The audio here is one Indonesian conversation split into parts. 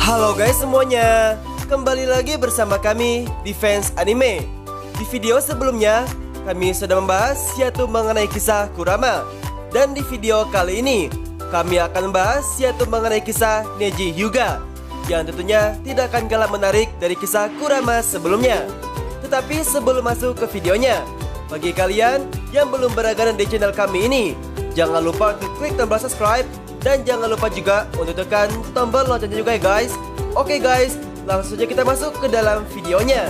Halo guys semuanya, kembali lagi bersama kami di Fans Anime. Di video sebelumnya, kami sudah membahas yaitu mengenai kisah Kurama. Dan di video kali ini, kami akan membahas yaitu mengenai kisah Neji Hyuga, yang tentunya tidak akan kalah menarik dari kisah Kurama sebelumnya. Tetapi sebelum masuk ke videonya, bagi kalian yang belum berlangganan di channel kami ini, jangan lupa untuk klik tombol subscribe. Dan jangan lupa juga untuk tekan tombol loncengnya juga ya guys. Oke guys, langsung saja kita masuk ke dalam videonya.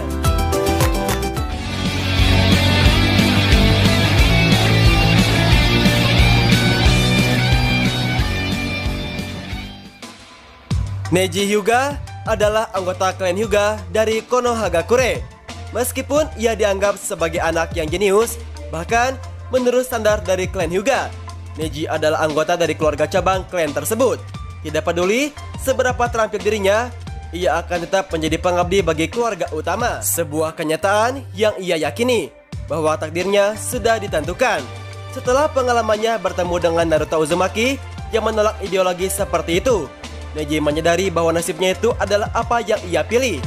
Neji Hyuga adalah anggota klan Hyuga dari Konohagakure. Meskipun ia dianggap sebagai anak yang jenius, bahkan menurut standar dari klan Hyuga, Neji adalah anggota dari keluarga cabang klan tersebut. Tidak peduli seberapa terampil dirinya, ia akan tetap menjadi pengabdi bagi keluarga utama. Sebuah kenyataan yang ia yakini bahwa takdirnya sudah ditentukan. Setelah pengalamannya bertemu dengan Naruto Uzumaki yang menolak ideologi seperti itu, Neji menyadari bahwa nasibnya itu adalah apa yang ia pilih.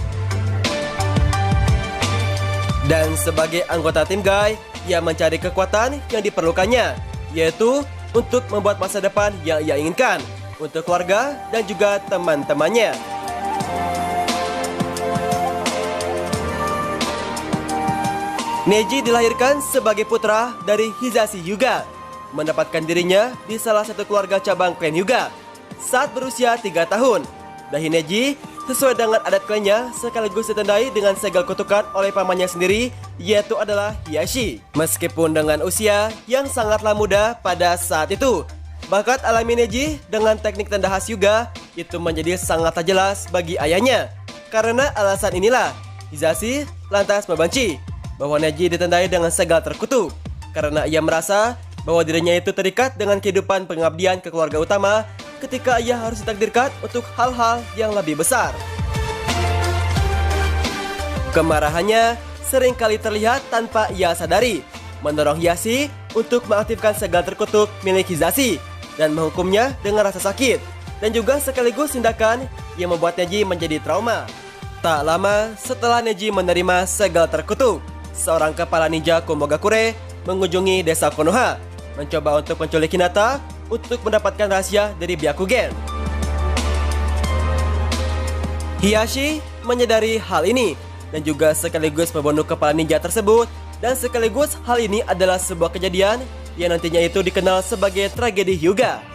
Dan sebagai anggota tim Guy, ia mencari kekuatan yang diperlukannya, yaitu untuk membuat masa depan yang ia inginkan untuk keluarga dan juga teman-temannya. Neji dilahirkan sebagai putra dari Hisashi Hyuga, mendapatkan dirinya di salah satu keluarga cabang klan Hyuga saat berusia 3 tahun. Dahi Neji sesuai dengan adat klannya sekaligus ditandai dengan segel kutukan oleh pamannya sendiri, yaitu adalah Hiashi. Meskipun dengan usia yang sangatlah muda pada saat itu, bakat alami Neji dengan teknik tanda khas Hyuga itu menjadi sangatlah jelas bagi ayahnya. Karena alasan inilah, Hisashi lantas membenci bahwa Neji ditandai dengan segel terkutuk, karena ia merasa bahwa dirinya itu terikat dengan kehidupan pengabdian ke keluarga utama ketika ia harus ditakdirkan untuk hal-hal yang lebih besar. Kemarahannya seringkali terlihat tanpa ia sadari, mendorong Hiashi untuk mengaktifkan segel terkutuk milik Hisashi dan menghukumnya dengan rasa sakit, dan juga sekaligus tindakan yang membuat Neji menjadi trauma. Tak lama setelah Neji menerima segel terkutuk, seorang kepala ninja Komogakure mengunjungi desa Konoha, mencoba untuk menculik Hinata untuk mendapatkan rahasia dari Byakugen. Hiashi menyadari hal ini dan juga sekaligus membunuh kepala ninja tersebut, dan sekaligus hal ini adalah sebuah kejadian yang nantinya itu dikenal sebagai tragedi Hyuga.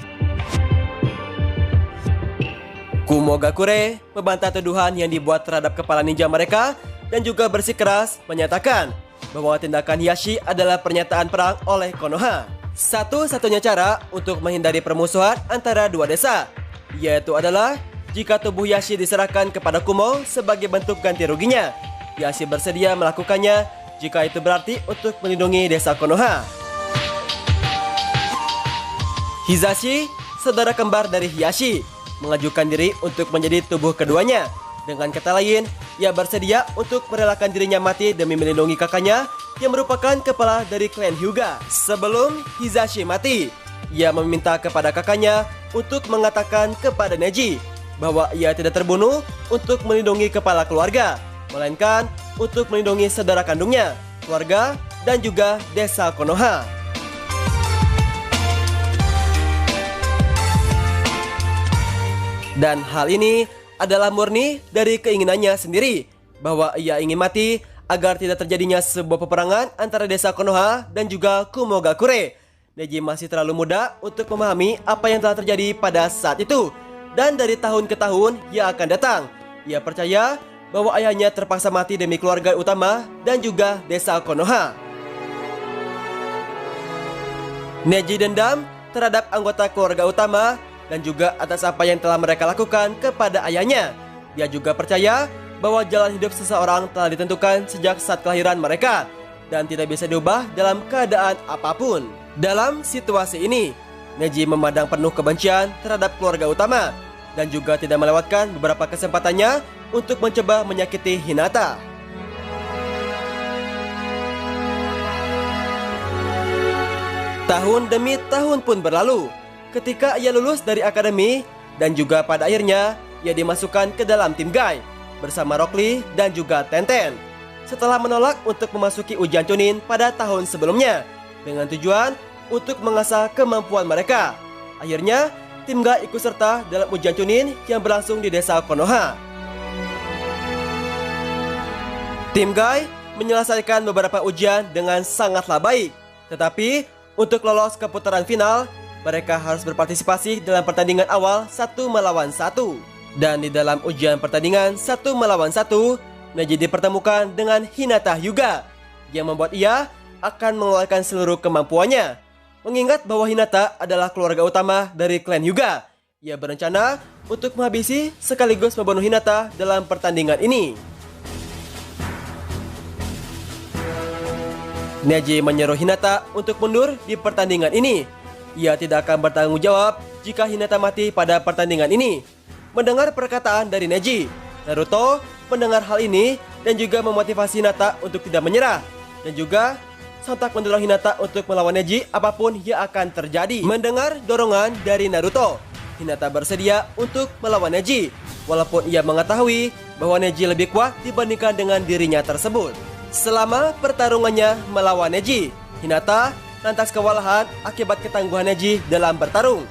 Komogakure membantah tuduhan yang dibuat terhadap kepala ninja mereka dan juga bersikeras menyatakan bahwa tindakan Hiashi adalah pernyataan perang oleh Konoha. Satu-satunya cara untuk menghindari permusuhan antara dua desa, yaitu adalah jika tubuh Hiashi diserahkan kepada Kumo sebagai bentuk ganti ruginya. Hiashi bersedia melakukannya jika itu berarti untuk melindungi desa Konoha. Hisashi, saudara kembar dari Hiashi, mengajukan diri untuk menjadi tubuh keduanya. Dengan kata lain, ia bersedia untuk merelakan dirinya mati demi melindungi kakaknya yang merupakan kepala dari klan Hyuga. Sebelum Hisashi mati, ia meminta kepada kakaknya untuk mengatakan kepada Neji bahwa ia tidak terbunuh untuk melindungi kepala keluarga, melainkan untuk melindungi saudara kandungnya, keluarga, dan juga desa Konoha. Dan hal ini adalah murni dari keinginannya sendiri, bahwa ia ingin mati agar tidak terjadinya sebuah peperangan antara desa Konoha dan juga Komogakure. Neji masih terlalu muda untuk memahami apa yang telah terjadi pada saat itu, dan dari tahun ke tahun ia akan datang. Ia percaya bahwa ayahnya terpaksa mati demi keluarga utama dan juga desa Konoha. Neji dendam terhadap anggota keluarga utama dan juga atas apa yang telah mereka lakukan kepada ayahnya. Dia juga percaya bahwa jalan hidup seseorang telah ditentukan sejak saat kelahiran mereka dan tidak bisa diubah dalam keadaan apapun. Dalam situasi ini, Neji memandang penuh kebencian terhadap keluarga utama dan juga tidak melewatkan beberapa kesempatannya untuk mencoba menyakiti Hinata. Tahun demi tahun pun berlalu. Ketika ia lulus dari akademi dan juga pada akhirnya ia dimasukkan ke dalam tim Guy bersama Rock Lee dan juga Tenten. Setelah menolak untuk memasuki ujian Chunin pada tahun sebelumnya dengan tujuan untuk mengasah kemampuan mereka. Akhirnya, tim Guy ikut serta dalam ujian Chunin yang berlangsung di desa Konoha. Tim Guy menyelesaikan beberapa ujian dengan sangatlah baik. Tetapi, untuk lolos ke putaran final, mereka harus berpartisipasi dalam pertandingan awal 1-1. Dan di dalam ujian pertandingan 1-1, Neji dipertemukan dengan Hinata Hyuga yang membuat ia akan mengeluarkan seluruh kemampuannya. Mengingat bahwa Hinata adalah keluarga utama dari klan Hyuga, ia berencana untuk menghabisi sekaligus membunuh Hinata dalam pertandingan ini. Neji menyuruh Hinata untuk mundur di pertandingan ini. Ia tidak akan bertanggung jawab jika Hinata mati pada pertandingan ini. Mendengar perkataan dari Neji, Naruto mendengar hal ini dan juga memotivasi Hinata untuk tidak menyerah. Dan juga sontak mendorong Hinata untuk melawan Neji apapun yang akan terjadi. Mendengar dorongan dari Naruto, Hinata bersedia untuk melawan Neji. Walaupun ia mengetahui bahwa Neji lebih kuat dibandingkan dengan dirinya tersebut. Selama pertarungannya melawan Neji, Hinata lantas kewalahan akibat ketangguhan Neji dalam bertarung.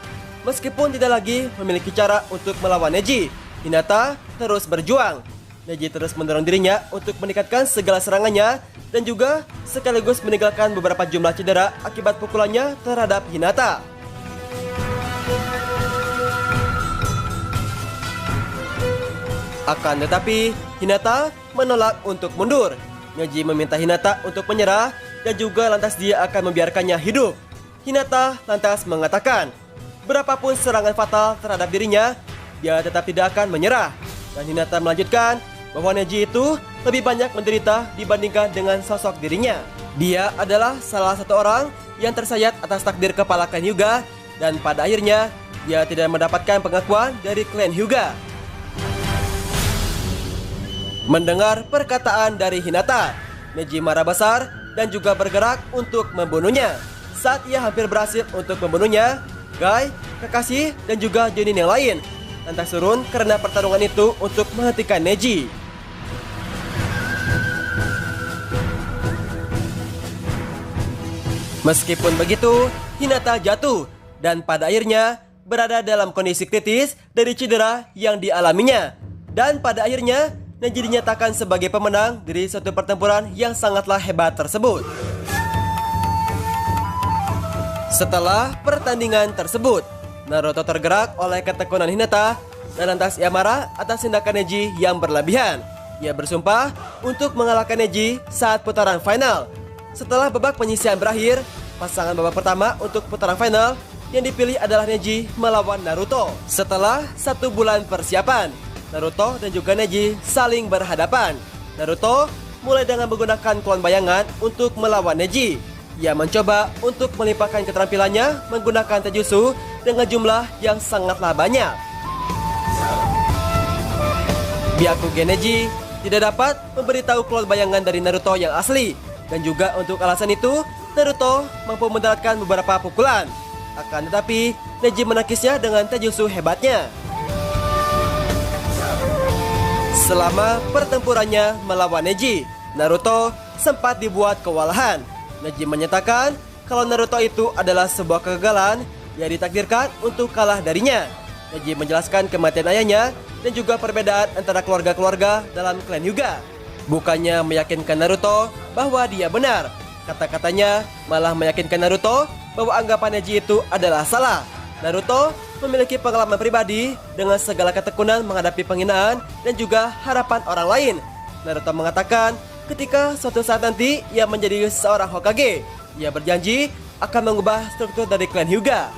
Meskipun tidak lagi memiliki cara untuk melawan Neji, Hinata terus berjuang. Neji terus mendorong dirinya untuk meningkatkan segala serangannya dan juga sekaligus meninggalkan beberapa jumlah cedera akibat pukulannya terhadap Hinata. Akan tetapi, Hinata menolak untuk mundur. Neji meminta Hinata untuk menyerah dan juga lantas dia akan membiarkannya hidup. Hinata lantas mengatakan, berapapun serangan fatal terhadap dirinya, dia tetap tidak akan menyerah. Dan Hinata melanjutkan bahwa Neji itu lebih banyak menderita dibandingkan dengan sosok dirinya. Dia adalah salah satu orang yang tersayat atas takdir kepala klan Hyuga dan pada akhirnya dia tidak mendapatkan pengakuan dari klan Hyuga. Mendengar perkataan dari Hinata, Neji marah besar dan juga bergerak untuk membunuhnya. Saat ia hampir berhasil untuk membunuhnya, Guy, Kakashi, dan juga Jonin yang lain lantas turun karena pertarungan itu untuk menghentikan Neji. Meskipun begitu, Hinata jatuh dan pada akhirnya berada dalam kondisi kritis dari cedera yang dialaminya. Dan pada akhirnya, Neji dinyatakan sebagai pemenang dari suatu pertempuran yang sangatlah hebat tersebut. Setelah pertandingan tersebut, Naruto tergerak oleh ketekunan Hinata dan lantas ia marah atas tindakan Neji yang berlebihan. Ia bersumpah untuk mengalahkan Neji saat putaran final. Setelah babak penyisihan berakhir, pasangan babak pertama untuk putaran final yang dipilih adalah Neji melawan Naruto. Setelah 1 bulan persiapan, Naruto dan juga Neji saling berhadapan. Naruto mulai dengan menggunakan klon bayangan untuk melawan Neji. Ia mencoba untuk melimpahkan keterampilannya menggunakan Taijutsu dengan jumlah yang sangatlah banyak. Byakugan Neji tidak dapat memberitahu klon bayangan dari Naruto yang asli. Dan juga untuk alasan itu, Naruto mampu mendaratkan beberapa pukulan. Akan tetapi, Neji menangkisnya dengan Taijutsu hebatnya. Selama pertempurannya melawan Neji, Naruto sempat dibuat kewalahan. Neji menyatakan kalau Naruto itu adalah sebuah kegagalan yang ditakdirkan untuk kalah darinya. Neji menjelaskan kematian ayahnya dan juga perbedaan antara keluarga-keluarga dalam klan Hyuga. Bukannya meyakinkan Naruto bahwa dia benar, kata-katanya malah meyakinkan Naruto bahwa anggapan Neji itu adalah salah. Naruto memiliki pengalaman pribadi dengan segala ketekunan menghadapi penghinaan dan juga harapan orang lain. Naruto mengatakan ketika suatu saat nanti ia menjadi seorang Hokage, ia berjanji akan mengubah struktur dari klan Hyuga.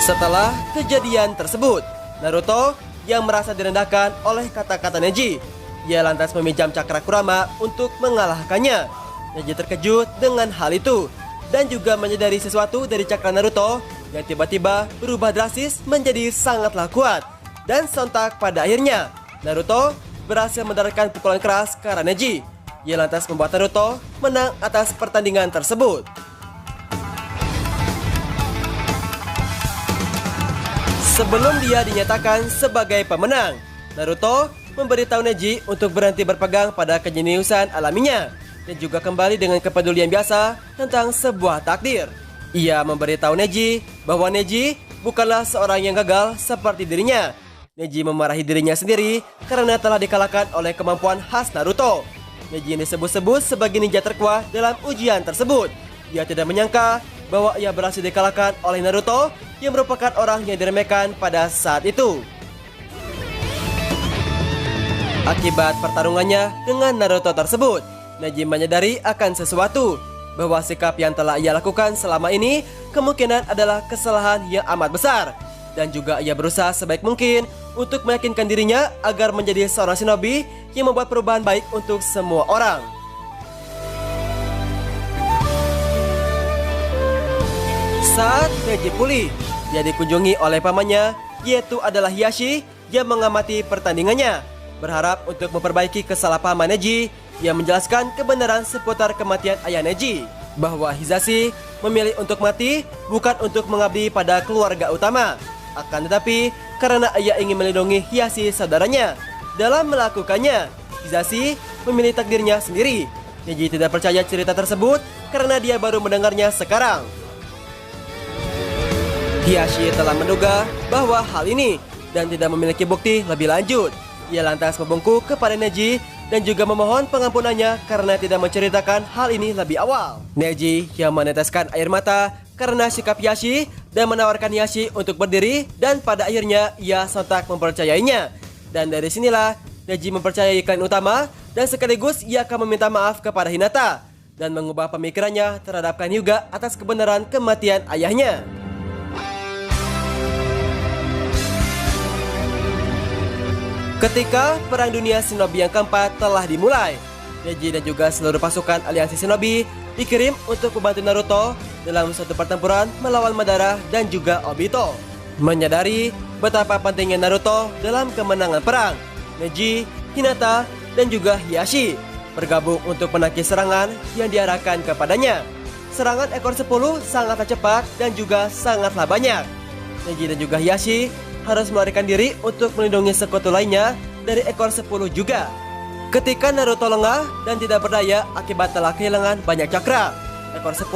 Setelah kejadian tersebut, Naruto yang merasa direndahkan oleh kata-kata Neji, ia lantas meminjam cakra Kurama untuk mengalahkannya. Neji terkejut dengan hal itu dan juga menyadari sesuatu dari cakra Naruto yang tiba-tiba berubah drastis menjadi sangatlah kuat. Dan sontak pada akhirnya, Naruto berhasil mendaratkan pukulan keras ke arah Neji. Ia lantas membuat Naruto menang atas pertandingan tersebut. Sebelum dia dinyatakan sebagai pemenang, Naruto memberitahu Neji untuk berhenti berpegang pada kejeniusan alaminya dan juga kembali dengan kepedulian biasa tentang sebuah takdir. Ia memberitahu Neji bahwa Neji bukanlah seorang yang gagal seperti dirinya. Neji memarahi dirinya sendiri karena telah dikalahkan oleh kemampuan khas Naruto. Neji yang disebut-sebut sebagai ninja terkuat dalam ujian tersebut. Ia tidak menyangka bahwa ia berhasil dikalahkan oleh Naruto yang merupakan orang yang diremehkan pada saat itu. Akibat pertarungannya dengan Naruto tersebut, Neji menyadari akan sesuatu, bahwa sikap yang telah ia lakukan selama ini kemungkinan adalah kesalahan yang amat besar. Dan juga ia berusaha sebaik mungkin untuk meyakinkan dirinya agar menjadi seorang shinobi yang membuat perubahan baik untuk semua orang. Saat Neji pulih, dia dikunjungi oleh pamannya, yaitu adalah Hiashi yang mengamati pertandingannya. Berharap untuk memperbaiki kesalahpahaman Neji, yang menjelaskan kebenaran seputar kematian ayah Neji, bahwa Hizashi memilih untuk mati bukan untuk mengabdi pada keluarga utama, akan tetapi karena ia ingin melindungi Hiashi saudaranya. Dalam melakukannya, Hizashi memilih takdirnya sendiri. Neji tidak percaya cerita tersebut karena dia baru mendengarnya sekarang. Hiashi telah menduga bahwa hal ini dan tidak memiliki bukti lebih lanjut. Ia lantas membungkuk kepada Neji dan juga memohon pengampunannya karena tidak menceritakan hal ini lebih awal. Neji yang meneteskan air mata karena sikap Hiashi dan menawarkan Hiashi untuk berdiri, dan pada akhirnya ia sontak mempercayainya. Dan dari sinilah Neji mempercayai klan utama dan sekaligus ia akan meminta maaf kepada Hinata dan mengubah pemikirannya terhadap klan Hyuga atas kebenaran kematian ayahnya. Ketika Perang Dunia Shinobi yang keempat telah dimulai, Neji dan juga seluruh pasukan aliansi Shinobi dikirim untuk membantu Naruto dalam suatu pertempuran melawan Madara dan juga Obito. Menyadari betapa pentingnya Naruto dalam kemenangan perang, Neji, Hinata, dan juga Hiashi bergabung untuk menangkis serangan yang diarahkan kepadanya. Serangan ekor 10 sangatlah cepat dan juga sangatlah banyak. Neji dan juga Hiashi harus melarikan diri untuk melindungi sekutu lainnya dari ekor 10 juga. Ketika Naruto lengah dan tidak berdaya akibat telah kehilangan banyak cakra, ekor 10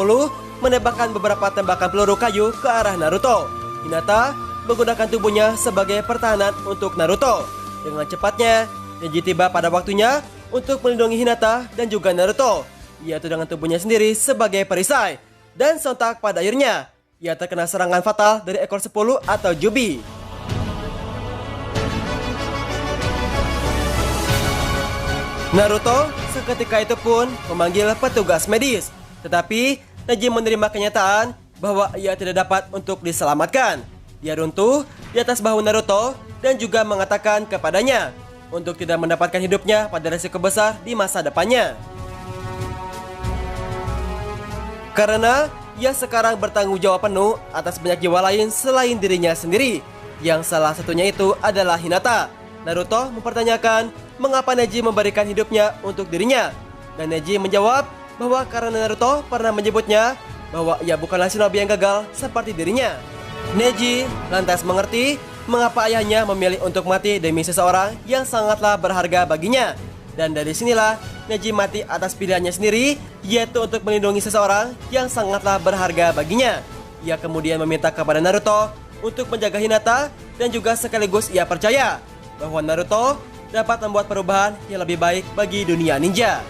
menembakkan beberapa tembakan peluru kayu ke arah Naruto. Hinata menggunakan tubuhnya sebagai pertahanan untuk Naruto. Dengan cepatnya, Neji tiba pada waktunya untuk melindungi Hinata dan juga Naruto, yaitu dengan tubuhnya sendiri sebagai perisai. Dan sontak pada akhirnya, ia terkena serangan fatal dari ekor 10 atau Jubi. Naruto seketika itu pun memanggil petugas medis, tetapi Neji menerima kenyataan bahwa ia tidak dapat untuk diselamatkan. Dia runtuh di atas bahu Naruto dan juga mengatakan kepadanya untuk tidak mendapatkan hidupnya pada risiko besar di masa depannya. Karena ia sekarang bertanggung jawab penuh atas banyak jiwa lain selain dirinya sendiri, yang salah satunya itu adalah Hinata. Naruto mempertanyakan mengapa Neji memberikan hidupnya untuk dirinya, dan Neji menjawab bahwa karena Naruto pernah menyebutnya bahwa ia bukanlah shinobi yang gagal seperti dirinya. Neji lantas mengerti mengapa ayahnya memilih untuk mati demi seseorang yang sangatlah berharga baginya, dan dari sinilah Neji mati atas pilihannya sendiri, yaitu untuk melindungi seseorang yang sangatlah berharga baginya. Ia kemudian meminta kepada Naruto untuk menjaga Hinata, dan juga sekaligus ia percaya bahwa Naruto dapat membuat perubahan yang lebih baik bagi dunia ninja.